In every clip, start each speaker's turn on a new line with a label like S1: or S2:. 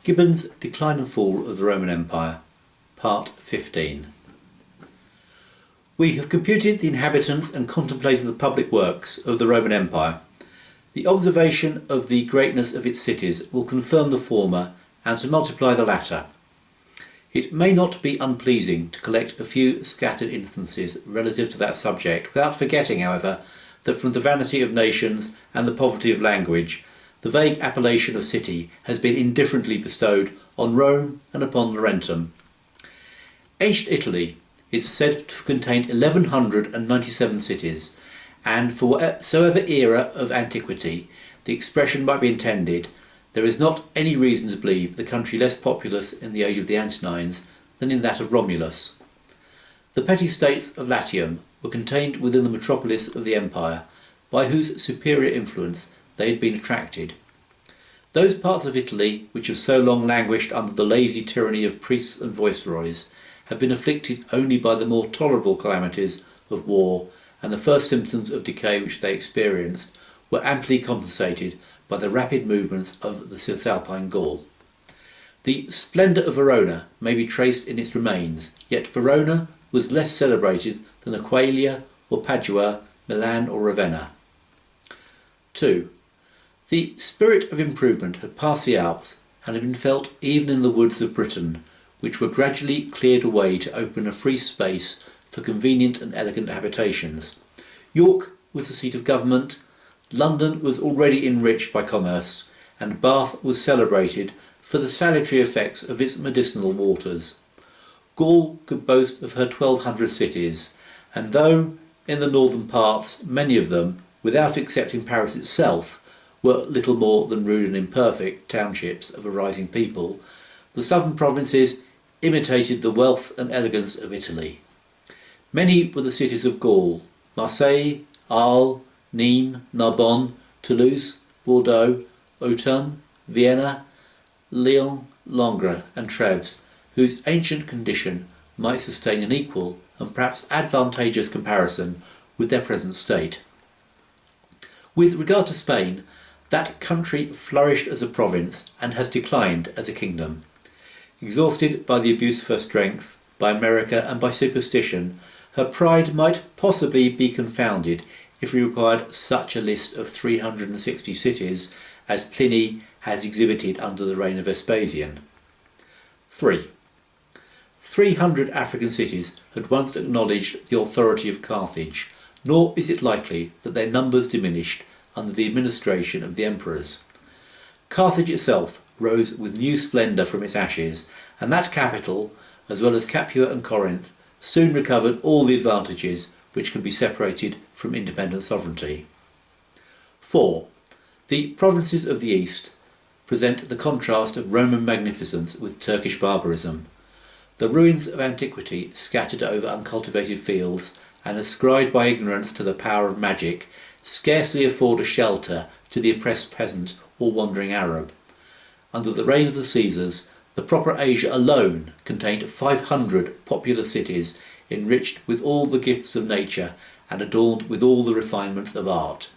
S1: Gibbon's Decline and Fall of the Roman Empire, Part 15. We have computed the inhabitants and contemplated the public works of the Roman Empire. The observation of the greatness of its cities will confirm the former and to multiply the latter. It may not be unpleasing to collect a few scattered instances relative to that subject, without forgetting, however, that from the vanity of nations and the poverty of language, the vague appellation of city has been indifferently bestowed on Rome and upon Laurentum. Ancient Italy is said to have contained 1197 cities, and for whatsoever era of antiquity the expression might be intended, there is not any reason to believe the country less populous in the age of the Antonines than in that of Romulus. The petty states of Latium were contained within the metropolis of the empire, by whose superior influence they had been attracted. Those parts of Italy which have so long languished under the lazy tyranny of priests and viceroys have been afflicted only by the more tolerable calamities of war, and the first symptoms of decay which they experienced were amply compensated by the rapid movements of the Cisalpine Gaul. The splendour of Verona may be traced in its remains, yet Verona was less celebrated than Aquileia or Padua, Milan or Ravenna. 2. The spirit of improvement had passed the Alps and had been felt even in the woods of Britain, which were gradually cleared away to open a free space for convenient and elegant habitations. York was the seat of government, London was already enriched by commerce, and Bath was celebrated for the salutary effects of its medicinal waters. Gaul could boast of her 1200 cities, and though in the northern parts many of them, without excepting Paris itself, were little more than rude and imperfect townships of a rising people, the southern provinces imitated the wealth and elegance of Italy. Many were the cities of Gaul: Marseille, Arles, Nîmes, Narbonne, Toulouse, Bordeaux, Autun, Vienna, Lyon, Langres and Treves, whose ancient condition might sustain an equal and perhaps advantageous comparison with their present state. With regard to Spain, that country flourished as a province and has declined as a kingdom. Exhausted by the abuse of her strength, by America and by superstition, her pride might possibly be confounded if we required such a list of 360 cities as Pliny has exhibited under the reign of Vespasian. 3. 300 African cities had once acknowledged the authority of Carthage, nor is it likely that their numbers diminished under the administration of the emperors. Carthage itself rose with new splendour from its ashes, and that capital, as well as Capua and Corinth, soon recovered all the advantages which can be separated from independent sovereignty. 4. The provinces of the East present the contrast of Roman magnificence with Turkish barbarism. The ruins of antiquity scattered over uncultivated fields and ascribed by ignorance to the power of magic scarcely afford a shelter to the oppressed peasant or wandering Arab. Under the reign of the Caesars, the proper Asia alone contained 500 populous cities enriched with all the gifts of nature and adorned with all the refinements of art.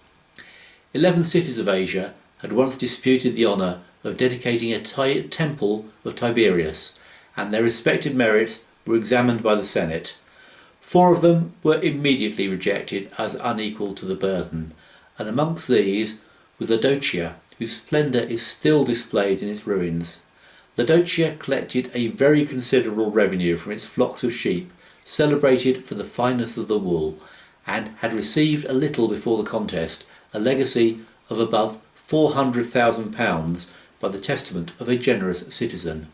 S1: 11 cities of Asia had once disputed the honour of dedicating a temple of Tiberius, and their respective merits were examined by the Senate. 4 of them were immediately rejected as unequal to the burden, and amongst these was Laodicea, whose splendour is still displayed in its ruins. Laodicea collected a very considerable revenue from its flocks of sheep, celebrated for the fineness of the wool, and had received a little before the contest a legacy of above £400,000 by the testament of a generous citizen.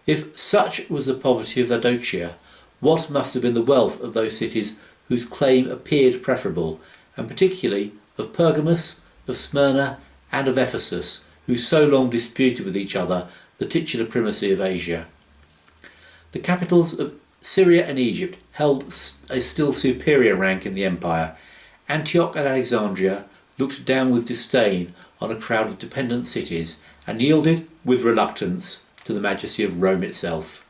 S1: If such was the poverty of Laodicea, what must have been the wealth of those cities whose claim appeared preferable, and particularly of Pergamus, of Smyrna, and of Ephesus, who so long disputed with each other the titular primacy of Asia. The capitals of Syria and Egypt held a still superior rank in the empire. Antioch and Alexandria looked down with disdain on a crowd of dependent cities and yielded with reluctance to the majesty of Rome itself.